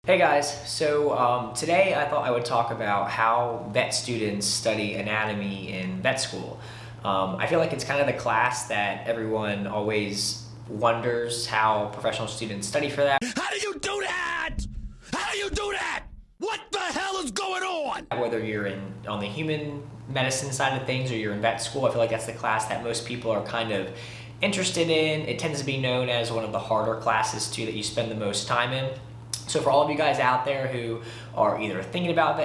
Hey guys, so today I thought I would talk about how vet students study anatomy in vet school. I feel like it's kind of the class that everyone always wonders how professional students study for that. How do you do that? How do you do that? What the hell is going on? Whether you're on the human medicine side of things or you're in vet school, I feel like that's the class that most people are kind of interested in. It tends to be known as one of the harder classes too that you spend the most time in. So for all of you guys out there who are either thinking about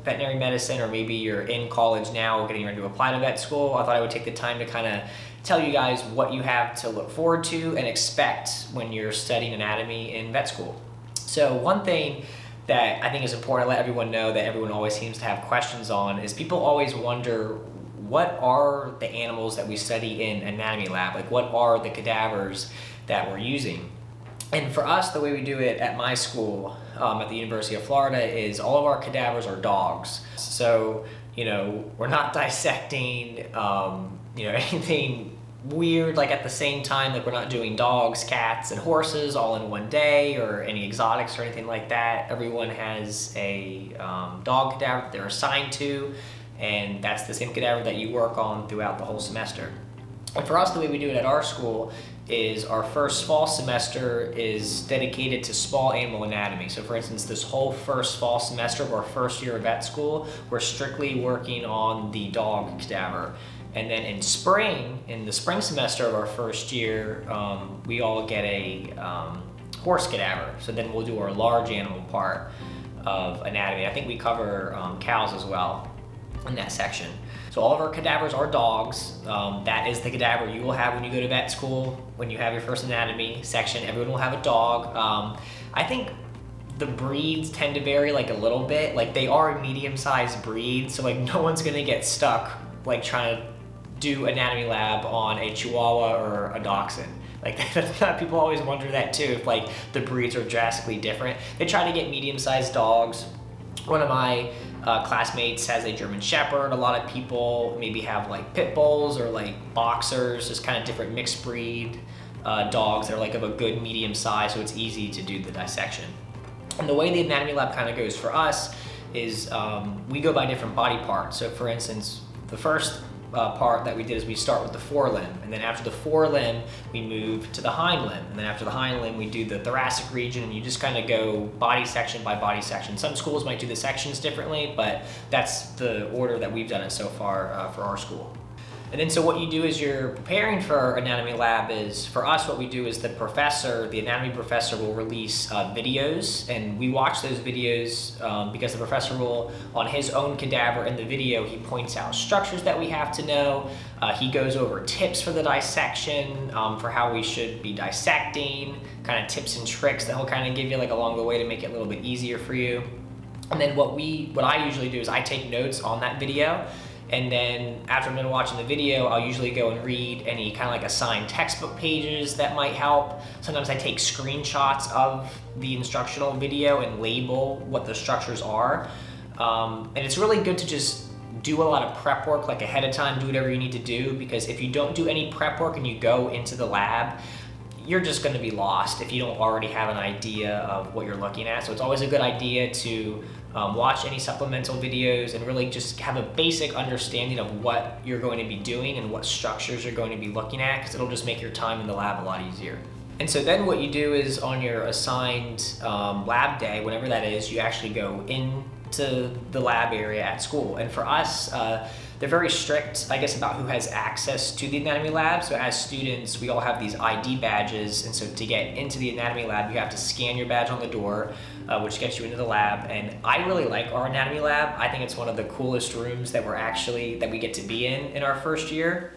veterinary medicine or maybe you're in college now or getting ready to apply to vet school, I thought I would take the time to kind of tell you guys what you have to look forward to and expect when you're studying anatomy in vet school. So one thing that I think is important to let everyone know that everyone always seems to have questions on is people always wonder, what are the animals that we study in anatomy lab? Like, what are the cadavers that we're using? And for us, the way we do it at my school, at the University of Florida, is all of our cadavers are dogs. So, we're not dissecting, anything weird, like at the same time, like we're not doing dogs, cats, and horses all in one day or any exotics or anything like that. Everyone has a dog cadaver that they're assigned to, and that's the same cadaver that you work on throughout the whole semester. And for us, the way we do it at our school is our first fall semester is dedicated to small animal anatomy. So for instance, this whole first fall semester of our first year of vet school, we're strictly working on the dog cadaver. And then in the spring semester of our first year, we all get a horse cadaver. So then we'll do our large animal part of anatomy. I think we cover cows as well in that section. So all of our cadavers are dogs. That is the cadaver you will have when you go to vet school. When you have your first anatomy section, everyone will have a dog. I think the breeds tend to vary like a little bit. Like they are a medium-sized breed, so like no one's gonna get stuck like trying to do anatomy lab on a Chihuahua or a Dachshund. Like people always wonder that too, if like the breeds are drastically different. They try to get medium-sized dogs. One of my classmates has a German Shepherd. A lot of people maybe have like pit bulls or like boxers, just kind of different mixed breed dogs that are like of a good medium size, so it's easy to do the dissection. And the way the anatomy lab kind of goes for us is we go by different body parts. So for instance, the first part that we did is we start with the forelimb, and then after the forelimb we move to the hind limb, and then after the hind limb we do the thoracic region, and you just kind of go body section by body section. Some schools might do the sections differently, but that's the order that we've done it so far for our school. And then so what you do as you're preparing for anatomy lab is, for us, what we do is the anatomy professor will release videos, and we watch those videos because the professor will, on his own cadaver in the video, he points out structures that we have to know. He goes over tips for the dissection, for how we should be dissecting, kind of tips and tricks that he'll kind of give you like along the way to make it a little bit easier for you. And then what I usually do is I take notes on that video. And then after I'm done watching the video, I'll usually go and read any kind of like assigned textbook pages that might help. Sometimes I take screenshots of the instructional video and label what the structures are. And it's really good to just do a lot of prep work like ahead of time, do whatever you need to do, because if you don't do any prep work and you go into the lab, you're just going to be lost if you don't already have an idea of what you're looking at. So it's always a good idea to watch any supplemental videos and really just have a basic understanding of what you're going to be doing and what structures you're going to be looking at, because it'll just make your time in the lab a lot easier. And so then what you do is on your assigned lab day, whenever that is, you actually go into the lab area at school. And for us, they're very strict, I guess, about who has access to the anatomy lab. So as students, we all have these ID badges, and so to get into the anatomy lab, you have to scan your badge on the door, which gets you into the lab. And I really like our anatomy lab. I think it's one of the coolest rooms that we get to be in our first year.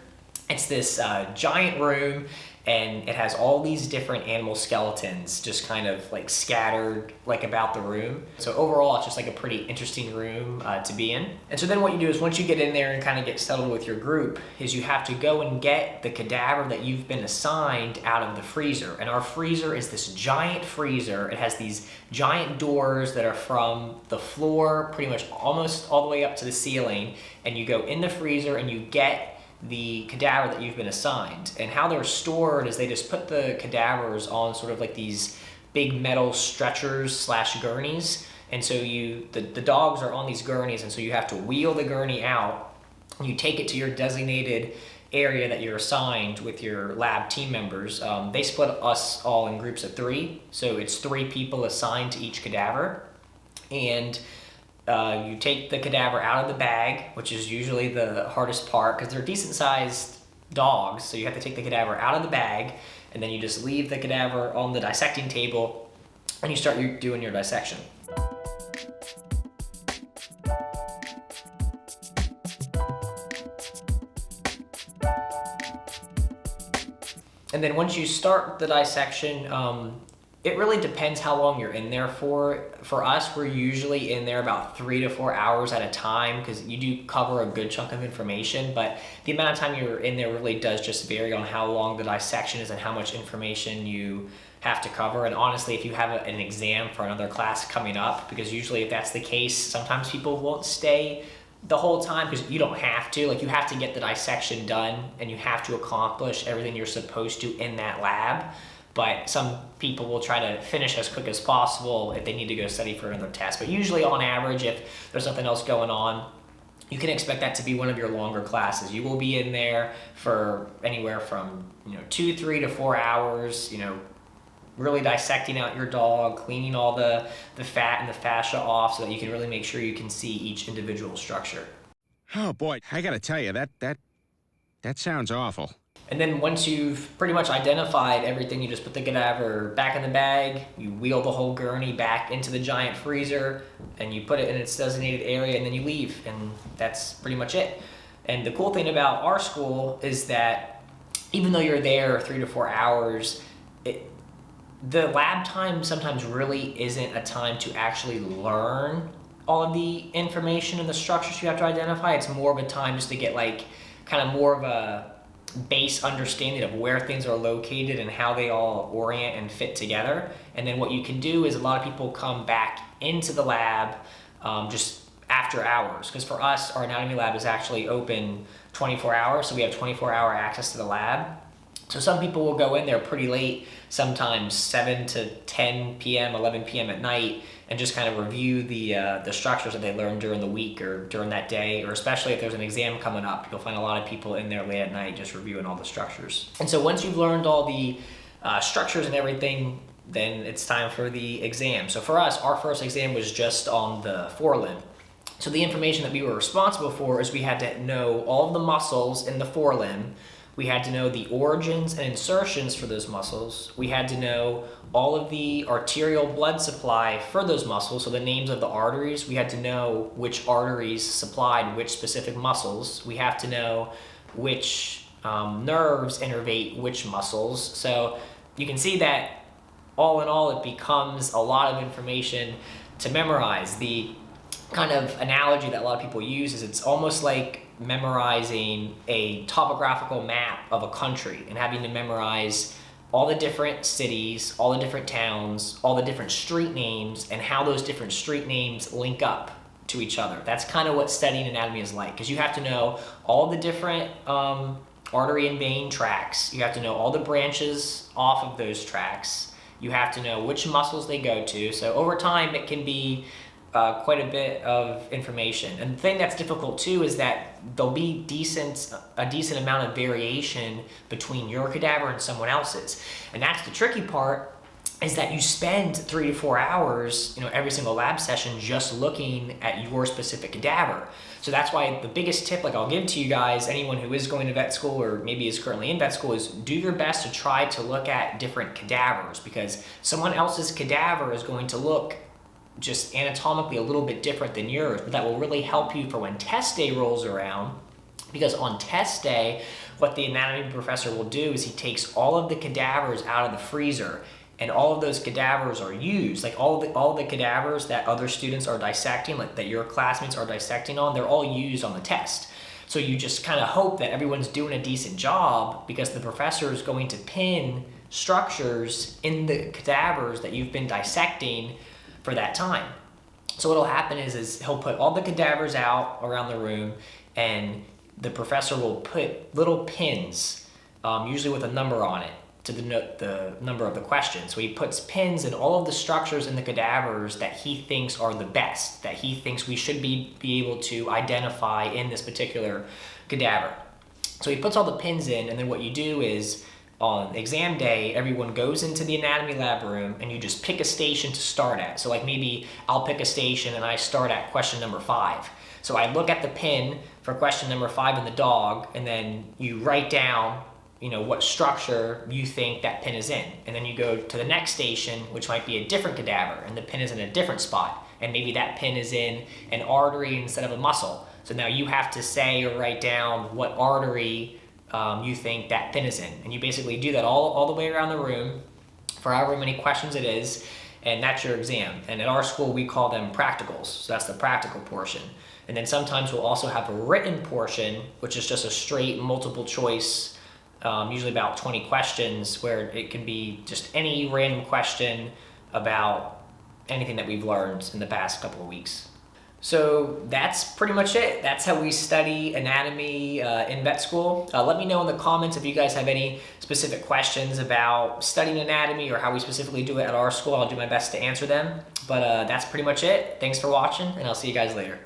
It's this giant room, and it has all these different animal skeletons just kind of like scattered like about the room. So overall, it's just like a pretty interesting room to be in. And so then what you do is once you get in there and kind of get settled with your group, is you have to go and get the cadaver that you've been assigned out of the freezer. And our freezer is this giant freezer. It has these giant doors that are from the floor pretty much almost all the way up to the ceiling. And you go in the freezer and you get the cadaver that you've been assigned. And how they're stored is they just put the cadavers on sort of like these big metal stretchers slash gurneys. And so the dogs are on these gurneys, and so you have to wheel the gurney out. You take it to your designated area that you're assigned with your lab team members. They split us all in groups of 3. So it's 3 people assigned to each cadaver. And you take the cadaver out of the bag, which is usually the hardest part because they're decent sized dogs. So you have to take the cadaver out of the bag, and then you just leave the cadaver on the dissecting table and you start doing your dissection. And then once you start the dissection, it really depends how long you're in there for. For us, we're usually in there about 3 to 4 hours at a time because you do cover a good chunk of information, but the amount of time you're in there really does just vary on how long the dissection is and how much information you have to cover. And honestly, if you have an exam for another class coming up, because usually if that's the case, sometimes people won't stay the whole time because you don't have to. Like, you have to get the dissection done and you have to accomplish everything you're supposed to in that lab. But some people will try to finish as quick as possible if they need to go study for another test. But usually on average, if there's nothing else going on, you can expect that to be one of your longer classes. You will be in there for anywhere from 2, 3 to 4 hours, really dissecting out your dog, cleaning all the fat and the fascia off so that you can really make sure you can see each individual structure. Oh boy, I gotta tell you, that sounds awful. And then once you've pretty much identified everything, you just put the cadaver back in the bag, you wheel the whole gurney back into the giant freezer, and you put it in its designated area, and then you leave, and that's pretty much it. And the cool thing about our school is that even though you're there 3 to 4 hours, the lab time sometimes really isn't a time to actually learn all of the information and the structures you have to identify. It's more of a time just to get kind of more of a base understanding of where things are located and how they all orient and fit together. And then what you can do is a lot of people come back into the lab just after hours, because for us, our anatomy lab is actually open 24 hours, so we have 24-hour access to the lab. So some people will go in there pretty late, sometimes 7 to 10 p.m., 11 p.m. at night, and just kind of review the structures that they learned during the week or during that day, or especially if there's an exam coming up, you'll find a lot of people in there late at night just reviewing all the structures. And so once you've learned all the structures and everything, then it's time for the exam. So for us, our first exam was just on the forelimb. So the information that we were responsible for is we had to know all of the muscles in the forelimb. We had to know the origins and insertions for those muscles. We had to know all of the arterial blood supply for those muscles, so the names of the arteries. We had to know which arteries supplied which specific muscles. We have to know which nerves innervate which muscles. So you can see that all in all, it becomes a lot of information to memorize. The kind of analogy that a lot of people use is it's almost like memorizing a topographical map of a country and having to memorize all the different cities, all the different towns, all the different street names, and how those different street names link up to each other. That's kind of what studying anatomy is like, because you have to know all the different artery and vein tracks. You have to know all the branches off of those tracks. You have to know which muscles they go to. So over time, it can be quite a bit of information. And the thing that's difficult too is that there'll be a decent amount of variation between your cadaver and someone else's. And that's the tricky part, is that you spend 3 to 4 hours, every single lab session just looking at your specific cadaver. So that's why the biggest tip, I'll give to you guys, anyone who is going to vet school or maybe is currently in vet school, is do your best to try to look at different cadavers, because someone else's cadaver is going to look just anatomically a little bit different than yours, but that will really help you for when test day rolls around. Because on test day, what the anatomy professor will do is he takes all of the cadavers out of the freezer, and all of those cadavers are used. All the cadavers that other students are dissecting, that your classmates are dissecting on, they're all used on the test. So you just kind of hope that everyone's doing a decent job, because the professor is going to pin structures in the cadavers that you've been dissecting for that time. So what'll happen is he'll put all the cadavers out around the room, and the professor will put little pins, usually with a number on it, to denote the number of the question. So he puts pins in all of the structures in the cadavers that he thinks are the best, that he thinks we should be able to identify in this particular cadaver. So he puts all the pins in, and then what you do is on exam day, everyone goes into the anatomy lab room and you just pick a station to start at. So like maybe I'll pick a station and I start at question number 5. So I look at the pin for question number 5 in the dog, and then you write down, you know, what structure you think that pin is in. And then you go to the next station, which might be a different cadaver, and the pin is in a different spot. And maybe that pin is in an artery instead of a muscle. So now you have to say or write down what artery you think that pin is in. And you basically do that all the way around the room for however many questions it is, and that's your exam. And at our school, we call them practicals. So that's the practical portion. And then sometimes we'll also have a written portion, which is just a straight multiple choice, usually about 20 questions, where it can be just any random question about anything that we've learned in the past couple of weeks. So that's pretty much it. That's how we study anatomy in vet school. Let me know in the comments if you guys have any specific questions about studying anatomy or how we specifically do it at our school. I'll do my best to answer them. But that's pretty much it. Thanks for watching, and I'll see you guys later.